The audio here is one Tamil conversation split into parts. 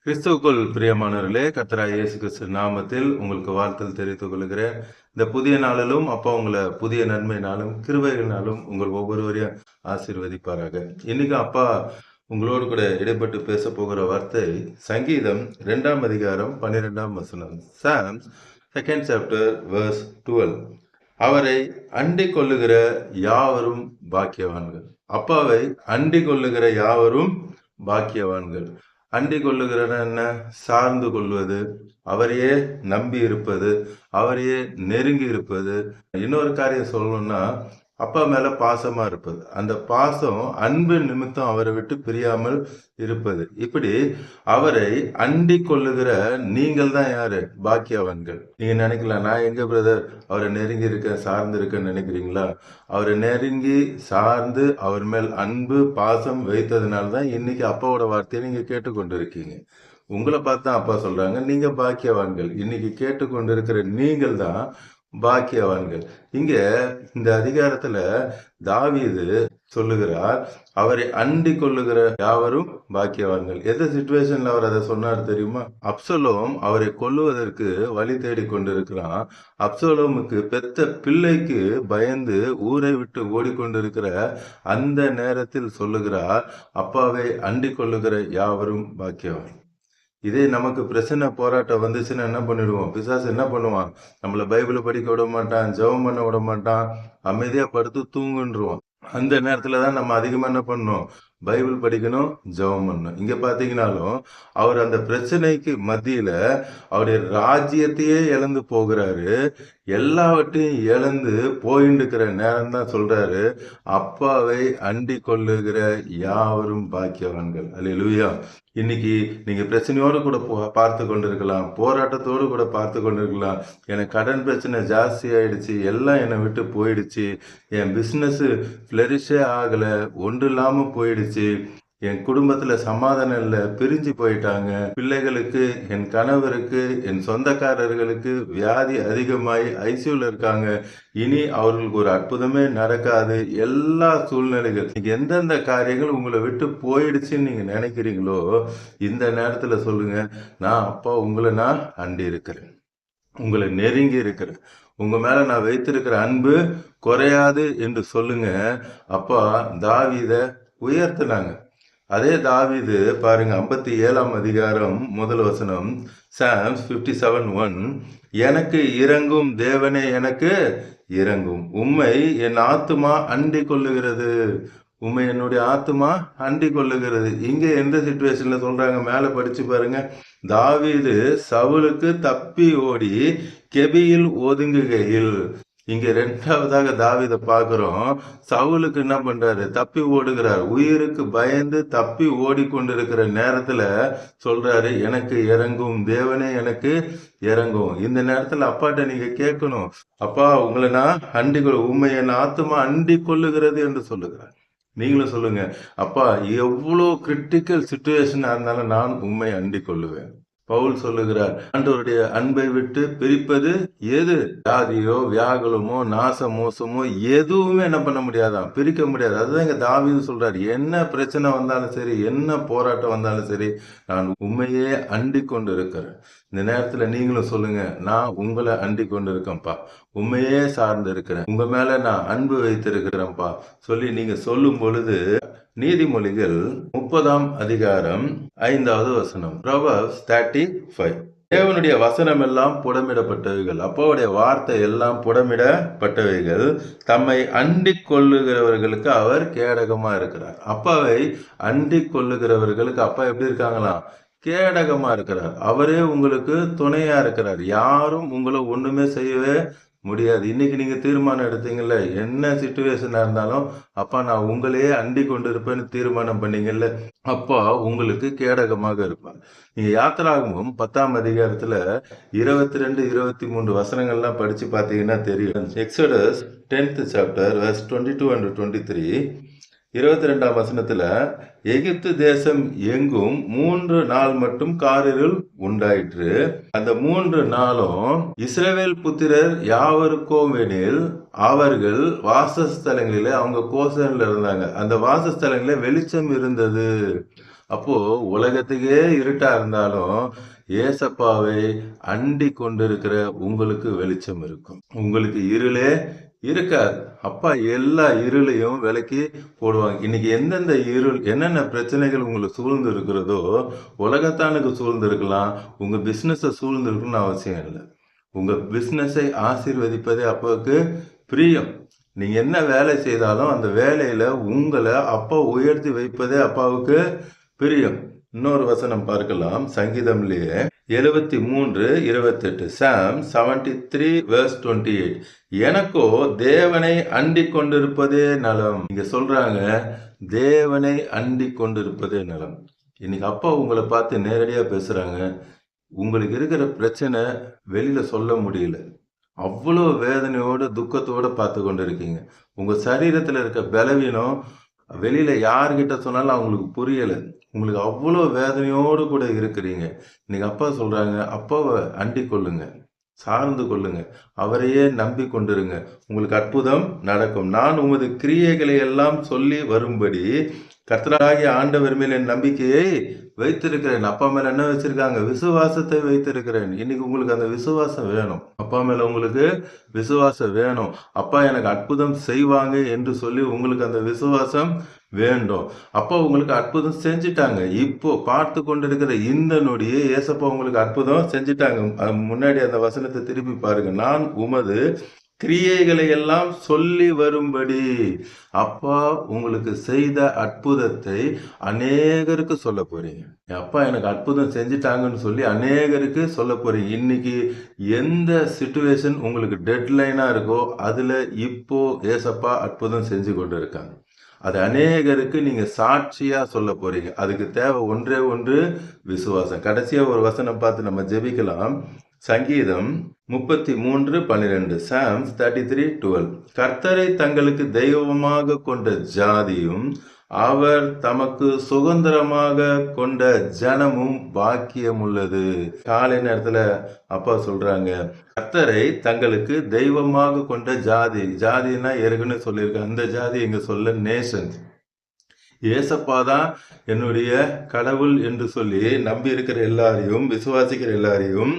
கிறிஸ்துவுக்குள் பிரியமானவர்களே, கர்த்தராகிய இயேசு கிறிஸ்து நாமத்தில் உங்களுக்கு வாழ்த்தல் தெரிவித்துக் கொள்கிறேன். இந்த புதிய நாளிலும் அப்பா உங்களை புதிய நன்மையினாலும் கிருபைகளினாலும் உங்கள் ஒவ்வொருவரையும் ஆசீர்வதிப்பாராக. இன்னைக்கு அப்பா உங்களோடு கூட இடைப்பட்டு பேச போகிற வார்த்தை சங்கீதம் 2ஆம் அதிகாரம் 12ஆம் வசனம். Psalms 2nd chapter verse 12. அவரை அண்டிக் கொள்ளுகிற யாவரும் பாக்கியவான்கள். அப்பாவை அண்டிக் கொள்ளுகிற யாவரும் பாக்கியவான்கள். அண்டிக் கொள்ளுகிற என்ன? சார்ந்து கொள்வது, அவரையே நம்பி இருப்பது, அவரையே நெருங்கி இருப்பது. இன்னொரு காரியம் சொல்லணும்னா, அப்பா மேல பாசமா இருப்பது. அந்த பாசம் அன்பின் நிமித்தம் அவரை விட்டு பிரியாமல் இருப்பது. இப்படி அவரை அண்டிக் கொள்ளுகிற நீங்கள் தான் யாரு? பாக்கியவான்கள். நீங்க நினைக்கலாம், நான் எங்க பிரதர் அவரை நெருங்கி இருக்கேன், சார்ந்து இருக்கேன்னு நினைக்கிறீங்களா? அவரை நெருங்கி சார்ந்து அவர் மேல் அன்பு பாசம் வைத்ததுனால தான் இன்னைக்கு அப்பாவோட வார்த்தையை நீங்க கேட்டுக்கொண்டு இருக்கீங்க. உங்களை பார்த்து தான் அப்பா சொல்றாங்க, நீங்க பாக்கியவான்கள். இன்னைக்கு கேட்டுக்கொண்டு இருக்கிற நீங்கள் தான் பாக்கியவான்கள். இங்க இந்த அதிகாரத்துல தாவீது சொல்லுகிறார், அவரை அண்டிக் கொள்ளுகிற யாவரும் பாக்கியவான்கள். எந்த சிச்சுவேஷன்ல அவர் அதை சொன்னார் தெரியுமா? அப்சலோம் அவரை கொல்லுவதற்கு வழி தேடி கொண்டிருக்கிறான். அப்சலோமுக்கு பெத்த பிள்ளைக்கு பயந்து ஊரை விட்டு ஓடிக்கொண்டிருக்கிற அந்த நேரத்தில் சொல்லுகிறார், அப்பாவை அண்டிக் கொள்ளுகிற யாவரும் பாக்கியவான். இதே நமக்கு பிரச்சனை போராட்டம் வந்துச்சுன்னா என்ன பண்ணிடுவோம்? பிசாசு என்ன பண்ணுவான்? நம்மள பைபிளை படிக்க விட மாட்டான், ஜெபம் பண்ண விட மாட்டான், அமைதியா படுத்து தூங்குன்றுவான். அந்த நேரத்துல தான் நம்ம அதிகமா என்ன பண்ணணும்? பைபிள் படிக்கணும், ஜெபம் பண்ணணும். இங்க பாத்தீங்கன்னாலும் அவர் அந்த பிரச்சனைக்கு மத்தியில அவருடைய ராஜ்யத்தையே இழந்து போகிறாரு. எல்லாவற்றையும் இழந்து போயிட்டு இருக்கிற நேரம் தான் சொல்றாரு, அப்பாவை அண்டிக் கொள்ளுகிற யாவரும் பாக்கியவான்கள். அல்லேலூயா. இன்னைக்கு நீங்க பிரச்சனையோடு கூட பார்த்து கொண்டிருக்கலாம், போராட்டத்தோடு கூட பார்த்து கொண்டிருக்கலாம். எனக்கு கடன் பிரச்சனை ஜாஸ்தி ஆயிடுச்சு, எல்லாம் என்னை விட்டு போயிடுச்சு, என் பிசினஸ் ஃபிளரிஷே ஆகல, ஒன்று இல்லாம போயிடுச்சு, என் குடும்பத்துல சமாதானம் இல்லை, பிரிஞ்சு போயிட்டாங்க, பிள்ளைகளுக்கு, என் கணவருக்கு, என் சொந்தக்காரர்களுக்கு வியாதி அதிகமாகி ஐசியூல இருக்காங்க, இனி அவர்களுக்கு ஒரு அற்புதமே நடக்காது. எல்லா சூழ்நிலைகள், எந்தெந்த காரியங்கள் உங்களை விட்டு போயிடுச்சுன்னு நீங்க நினைக்கிறீங்களோ இந்த நேரத்துல சொல்லுங்க, நான் அப்பா உங்களை நான் அண்டி இருக்கிறேன், உங்களை நெருங்கி இருக்கிறேன், உங்க மேல நான் வைத்திருக்கிற அன்பு குறையாது என்று சொல்லுங்க. அப்பா தாவீத உயர்த்தினாங்க. அதே தாவீது பாருங்க, 57ஆம் அதிகாரம் முதல் வசனம், சாம்ஸ் 57:1. எனக்கு இறங்கும் தேவனே, எனக்கு இறங்கும், உம்மை என் ஆத்துமா அண்டிக் கொள்ளுகிறது, உண்மை என்னுடைய ஆத்துமா அண்டிக் கொள்ளுகிறது. இங்க எந்த சிச்சுவேஷன்ல சொல்றாங்க? மேல படிச்சு பாருங்க. தாவீது சவுலுக்கு தப்பி ஓடி கெபியில் ஒதுங்குகையில். இங்க இரண்டாவதாக தாவீதை பார்க்கிறோம். சவுலுக்கு என்ன பண்றாரு? தப்பி ஓடுகிறார். உயிருக்கு பயந்து தப்பி ஓடிக்கொண்டிருக்கிற நேரத்துல சொல்றாரு, எனக்கு இறங்கும் தேவனே, எனக்கு இறங்கும். இந்த நேரத்துல அப்பாட்ட நீங்க கேட்கணும், அப்பா உங்களை நான் அண்டிக் கொள், உண்மை என் ஆத்துமா அண்டிக் கொள்ளுகிறது என்று சொல்லுகிறார். நீங்களும் சொல்லுங்க, அப்பா எவ்வளோ கிரிட்டிக்கல் சிச்சுவேஷனா இருந்தாலும் நான் உண்மை அண்டிக் கொள்ளுவேன். பவுல் சொல்லுகிறார், ஆண்டவருடைய அன்பை விட்டு பிரிப்பது எது? வியாதியோ வியாகுலமோ நாச மோசமோ எதுவுமே என்ன பண்ண முடியாதான், பிரிக்க முடியாது. அதுதான் இங்க தாவீது சொல்றாரு, என்ன பிரச்சனை வந்தாலும் சரி, என்ன போராட்டம் வந்தாலும் சரி, நான் உண்மையே அண்டிக் கொண்டு இருக்கிறேன். இந்த நேரத்துல நீங்களும் சொல்லுங்க, நான் உங்களை அண்டிக் கொண்டு இருக்கேன்ப்பா, உண்மையே சார்ந்து இருக்கிறேன், உங்க மேல நான் அன்பு வைத்திருக்கிறேன்ப்பா சொல்லி நீங்க சொல்லும் பொழுது, நீதிமொழிகள் 30ஆம் அதிகாரம் 5வது வசனம், Proverbs 35. தேவனுடைய வசனம் எல்லாம் புடமிடப்பட்டவைகள், அப்பாவுடைய வார்த்தை எல்லாம் புடமிடப்பட்டவைகள், தம்மை அண்டிக் கொள்ளுகிறவர்களுக்கு அவர் கேடகமா இருக்கிறார். அப்பாவை அண்டிக் கொள்ளுகிறவர்களுக்கு அப்பா எப்படி இருக்காங்களாம்? கேடகமா இருக்கிறார். அவரே உங்களுக்கு துணையா இருக்கிறார். யாரும் உங்களை ஒண்ணுமே செய்யவே முடியாது. இன்னைக்கு நீங்க தீர்மானம் எடுத்தீங்கல்ல, என்ன சிச்சுவேஷனா இருந்தாலும் அப்பா நான் உங்களையே அண்டி கொண்டு இருப்பேன்னு தீர்மானம் பண்ணீங்கல்ல, அப்பா உங்களுக்கு கேடகமாக இருப்பார். நீங்க யாத்திராகமம் 10ஆம் அதிகாரத்துல 22, 23 வசனங்கள்லாம் படிச்சு பார்த்தீங்கன்னா தெரியும். Exodus 10th chapter verse 22 and 23. 22ஆம் வசனத்துல, எகிப்து தேசம் எங்கும் 3 நாள் மட்டும் காரிருள் உண்டாயிற்று. அந்த 3 நாளும் இஸ்ரவேல் புத்திரர் யாவருக்கும் எனில் அவர்கள் வாசஸ்தலங்களிலே, அவங்க கோசன்ல இருந்தாங்க, அந்த வாசஸ்தலங்களிலே வெளிச்சம் இருந்தது. அப்போ உலகத்துக்கே இருட்டா இருந்தாலும் ஏசப்பாவை அண்டி கொண்டிருக்கிற உங்களுக்கு வெளிச்சம் இருக்கும். உங்களுக்கு இருளே இருக்காது. அப்பா எல்லா இருளையும் விலக்கி போடுவாங்க. இன்னைக்கு எந்தெந்த இருள் என்னென்ன பிரச்சனைகள் உங்களை சூழ்ந்து இருக்கிறதோ, உலகத்தானுக்கு சூழ்ந்து இருக்கலாம், உங்க பிசினஸ சூழ்ந்து இருக்கணும்னு அவசியம் இல்லை. உங்க பிசினஸை ஆசீர்வதிப்பதே அப்பாவுக்கு பிரியம். நீங்க என்ன வேலை செய்தாலும் அந்த வேலையில உங்களை அப்பா உயர்த்தி வைப்பதே அப்பாவுக்கு பிரியம். இன்னொரு வசனம் பார்க்கலாம் சங்கீதம்லயே 73:28 சாம் 73:28 எனக்கோ தேவனை அண்டிக் கொண்டிருப்பதே நலம். இங்க சொல்றாங்க தேவனை அண்டிக் கொண்டிருப்பதே நலம். இன்னைக்கு அப்பா உங்களை பார்த்து நேரடியா பேசுறாங்க. உங்களுக்கு இருக்கிற பிரச்சனை வெளியில சொல்ல முடியல, அவ்வளோ வேதனையோட துக்கத்தோட பார்த்து கொண்டு இருக்கீங்க. உங்க சரீரத்துல இருக்க பலவீனம் வெளியில யார்கிட்ட சொன்னாலும் அவங்களுக்கு புரியல. உங்களுக்கு அவ்வளோ வேதனையோடு கூட இருக்கிறீங்க. இன்னைக்கு அப்பா சொல்றாங்க, அப்பாவை அண்டிக் கொள்ளுங்க, சார்ந்து கொள்ளுங்க, அவரையே நம்பி கொண்டிருங்க, உங்களுக்கு அற்புதம் நடக்கும். நான் உமது கிரியைகளை எல்லாம் சொல்லி வரும்படி கர்த்தராகிய ஆண்டவர் மேல் என் நம்பிக்கையை வைத்திருக்கிறேன். அப்பா மேல என்ன வச்சிருக்காங்க? விசுவாசத்தை வைத்திருக்கிறேன். இன்னைக்கு உங்களுக்கு அந்த விசுவாசம் வேணும். அப்பா மேல உங்களுக்கு விசுவாசம் வேணும். அப்பா எனக்கு அற்புதம் செய்வாங்க என்று சொல்லி உங்களுக்கு அந்த விசுவாசம் வேண்டும். அப்பா உங்களுக்கு அற்புதம் செஞ்சிட்டாங்க. இப்போ பார்த்து கொண்டிருக்கிற இந்த நொடியே ஏசப்பா உங்களுக்கு அற்புதம் செஞ்சிட்டாங்க. முன்னாடி அந்த வசனத்தை திருப்பி பாருங்க. நான் உமது கிரியைகளை எல்லாம் சொல்லி வரும்படி அப்பா உங்களுக்கு செய்த அற்புதத்தை அநேகருக்கு சொல்ல போறீங்க. அப்பா எனக்கு அற்புதம் செஞ்சிட்டாங்கன்னு சொல்லி அநேகருக்கு சொல்ல போறீங்க. இன்னைக்கு எந்த சிச்சுவேஷன் உங்களுக்கு டெட்லைனா இருக்கோ அதுல இப்போ ஏசப்பா அற்புதம் செஞ்சு கொண்டு இருக்காங்க. அது அநேகருக்கு நீங்க சாட்சியா சொல்ல போறீங்க. அதுக்கு தேவை ஒன்றே ஒன்று, விசுவாசம். கடைசியா ஒரு வசனம் பார்த்து நம்ம ஜெபிக்கலாம். சங்கீதம் 33:12 சாம்ஸ் 33:12 கர்த்தரை தங்களுக்கு தெய்வமாக கொண்ட ஜாதியும் அவர் தமக்கு சுதந்திரமாக கொண்ட ஜனமும் பாக்கியம் உள்ளது. காலை நேரத்துல அப்பா சொல்றாங்க, கர்த்தரை தங்களுக்கு தெய்வமாக கொண்ட ஜாதி. ஜாதின்னா ஏற்கனவே சொல்லியிருக்க அந்த ஜாதி எங்க சொல்ல நேஷன். ஏசப்பா தான் என்னுடைய கடவுள் என்று சொல்லி நம்பி இருக்கிற எல்லாரையும், விசுவாசிக்கிற எல்லாரையும்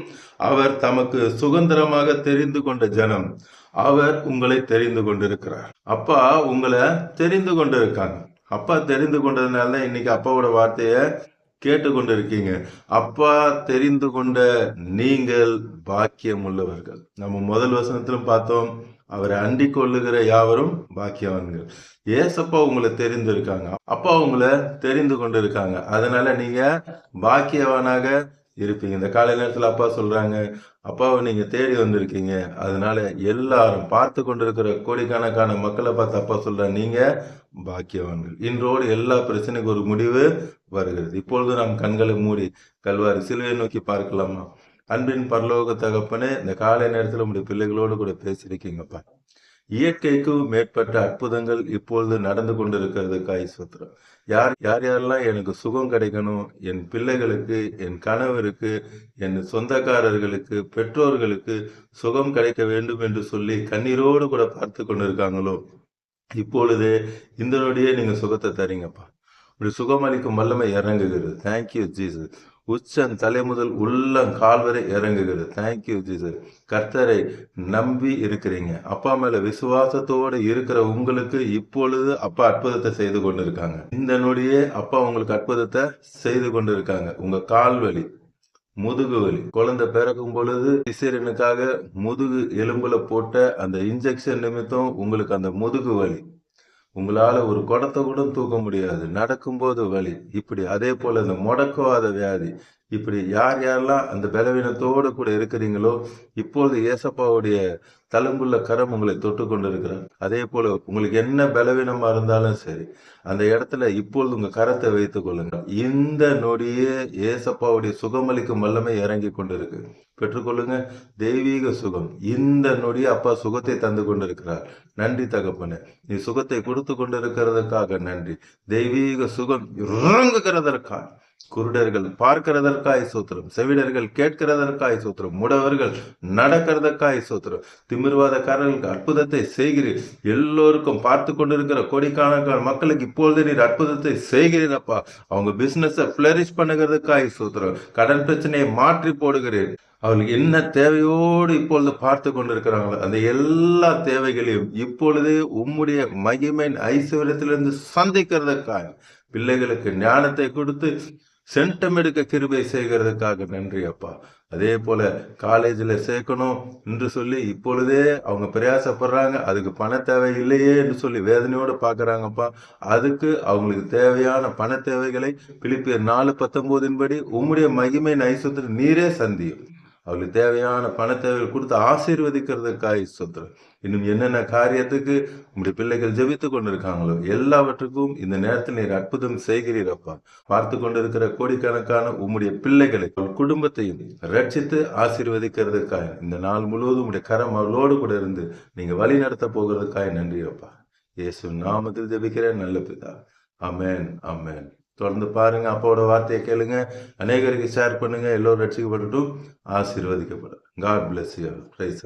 அவர் தமக்கு சுதந்திரமாக தெரிந்து கொண்ட ஜனம். அவர் உங்களை தெரிந்து கொண்டிருக்கிறார். அப்பா உங்களை தெரிந்து கொண்டிருக்காங்க. அப்பா தெரிந்து கொண்டதுனால தான் இன்னைக்கு அப்பாவோட வார்த்தைய கேட்டு கொண்டிருக்கீங்க. அப்பா தெரிந்து கொண்ட நீங்கள் பாக்கியம் உள்ளவர்கள். நம்ம முதல் வசனத்திலும் பார்த்தோம், அவரை அண்டிக் கொள்ளுகிற யாவரும் பாக்கியவான்கள். ஏசப்பா உங்களை தெரிந்திருக்காங்க. அப்பா உங்களை தெரிந்து கொண்டு இருக்காங்க. அதனால நீங்க பாக்கியவானாக இருப்பீங்க. இந்த காலை நேரத்துல அப்பா சொல்றாங்க, அப்பாவை நீங்க தேடி வந்திருக்கீங்க. அதனால எல்லாரும் பார்த்து கொண்டிருக்கிற கோடிக்கணக்கான மக்களை பார்த்து அப்பா சொல்றாங்க, நீங்க பாக்கியவான்கள். இன்றோடு எல்லா பிரச்சனைக்கும் ஒரு முடிவு வருகிறது. இப்பொழுது நாம் கண்களை மூடி கல்வாரி சிலுவை நோக்கி பார்க்கலாமா? அன்பின் பரலோக தகப்பனே, இந்த காலை நேரத்தில் உங்களுடைய பிள்ளைகளோடு கூட பேசியிருக்கீங்கப்பா. இயற்கைக்கு மேற்பட்ட அற்புதங்கள் இப்பொழுது நடந்து கொண்டிருக்கிறதுக்காய் ஸ்தோத்திரம். யாரெல்லாம் எனக்கு சுகம் கிடைக்கணும், என் பிள்ளைகளுக்கு, என் கணவருக்கு, என் சொந்தக்காரர்களுக்கு, பெற்றோர்களுக்கு சுகம் கிடைக்க வேண்டும் என்று சொல்லி கண்ணீரோடு கூட பார்த்து கொண்டிருக்காங்களோ, இப்பொழுது இந்த நொடியே நீங்க சுகத்தை தரீங்கப்பா. இப்படி சுகமளிக்கும் வல்லமை இறங்குகிறது. Thank you Jesus. உச்சம் தலை முதல் உள்ளம் கால் வரை இறங்குகிறது. Thank you Jesus. கர்த்தரை நம்பி இருக்கிறீங்க. அப்பா மேல விசுவாசத்தோடு இருக்கிற உங்களுக்கு இப்பொழுது அப்பா அற்புதத்தை செய்து கொண்டு இருக்காங்க. இந்த நொடியே அப்பா உங்களுக்கு அற்புதத்தை செய்து கொண்டு இருக்காங்க. உங்க கால் வலி, முதுகு வலி, குழந்தை பிறக்கும் பொழுது சிசேரியனுக்காக முதுகு எலும்புல போட்ட அந்த இன்ஜெக்ஷன் நிமித்தம் உங்களுக்கு அந்த முதுகு வலி, உங்களால ஒரு குடத்தை கூட தூக்க முடியாது, நடக்கும்போது வலி, இப்படி அதே போல இந்த முடக்குவாத வியாதி, இப்படி யாரெல்லாம் அந்த பலவீனத்தோடு கூட இருக்கிறீங்களோ இப்பொழுது ஏசப்பாவுடைய தழும்புள்ள கரம் உங்களை தொட்டு கொண்டு இருக்கிறார். அதே போல உங்களுக்கு என்ன பலவீனமா இருந்தாலும் சரி, அந்த இடத்துல இப்பொழுது உங்க கரத்தை வைத்துக் கொள்ளுங்க. இந்த நொடியே ஏசப்பாவுடைய சுகமளிக்கும் வல்லமை இறங்கி கொண்டிருக்கு. பெற்றுக்கொள்ளுங்க தெய்வீக சுகம். இந்த நொடியே அப்பா சுகத்தை தந்து கொண்டிருக்கிறார். நன்றி தகப்பனே, நீ சுகத்தை கொடுத்து கொண்டிருக்கிறதுக்காக நன்றி. தெய்வீக சுகம் இறங்குகிறதற்காக குருடர்கள் பார்க்கிறதற்காய் சோத்திரம், செவிடர்கள் கேட்கிறதற்காய் சோத்திரம், முடவர்கள் நடக்கிறதற்காய் சோத்திரம், திமிர்வாதக்காரர்களுக்கு அற்புதத்தை செய்கிறீர். எல்லோருக்கும் பார்த்து கொண்டிருக்கிற கோடிக்கணக்கான மக்களுக்கு இப்பொழுது நீர் அற்புதத்தை செய்கிறீரப்பா. அவங்க பிசினஸை பிளரிஷ் பண்ணுகிறதுக்காய் சோத்திரம், கடன் பிரச்சனையை மாற்றி போடுகிறேன். அவர்களுக்கு என்ன தேவையோடு இப்பொழுது பார்த்து கொண்டிருக்கிறாங்களோ அந்த எல்லா தேவைகளையும் இப்பொழுதே உம்முடைய மகிமையின் ஐஸ்வர்யத்திலிருந்து சந்திக்கிறதுக்காக பிள்ளைகளுக்கு ஞானத்தை கொடுத்து சென்டம் எடுக்க கிருபை செய்கிறதுக்காக நன்றி அப்பா. அதே போல காலேஜில் சேர்க்கணும் என்று சொல்லி இப்பொழுதே அவங்க பிரயாசப்படுறாங்க, அதுக்கு பண தேவை இல்லையே என்று சொல்லி வேதனையோடு பார்க்குறாங்கப்பா. அதுக்கு அவங்களுக்கு தேவையான பண தேவைகளை பிலிப்பியர் 4:19 உம்முடைய மகிமை ஐஸ்வர்யத்தில் நீரே சந்தியும். அவளுக்கு தேவையான பண தேவைகள் கொடுத்து ஆசீர்வதிக்கிறதுக்காய் சொல்றேன். இன்னும் என்னென்ன காரியத்துக்கு உங்களுடைய பிள்ளைகள் ஜெபித்து கொண்டிருக்காங்களோ எல்லாவற்றுக்கும் இந்த நேரத்தில் நீர் அற்புதம் செய்கிறீரப்பா. பார்த்து கொண்டிருக்கிற கோடிக்கணக்கான உம்முடைய பிள்ளைகளை குடும்பத்தையும் ரட்சித்து ஆசீர்வதிக்கிறதுக்காக இந்த நாள் முழுவதும் உங்களுடைய கரம் அவளோடு கூட இருந்து நீங்க வழி நடத்த போகிறதுக்காக நன்றி அப்பா. இயேசு நாமத்தில் ஜெபிக்கிறேன் நல்ல பிதா. அமேன் அமேன். தொடர்ந்து பாருங்க, அப்பாவோட வார்த்தையை கேளுங்க, அநேகருக்கு ஷேர் பண்ணுங்க, எல்லோரும் ரட்சிக்கப்படட்டும், ஆசீர்வதிக்கப்படும். God bless you. பிரைஸ்.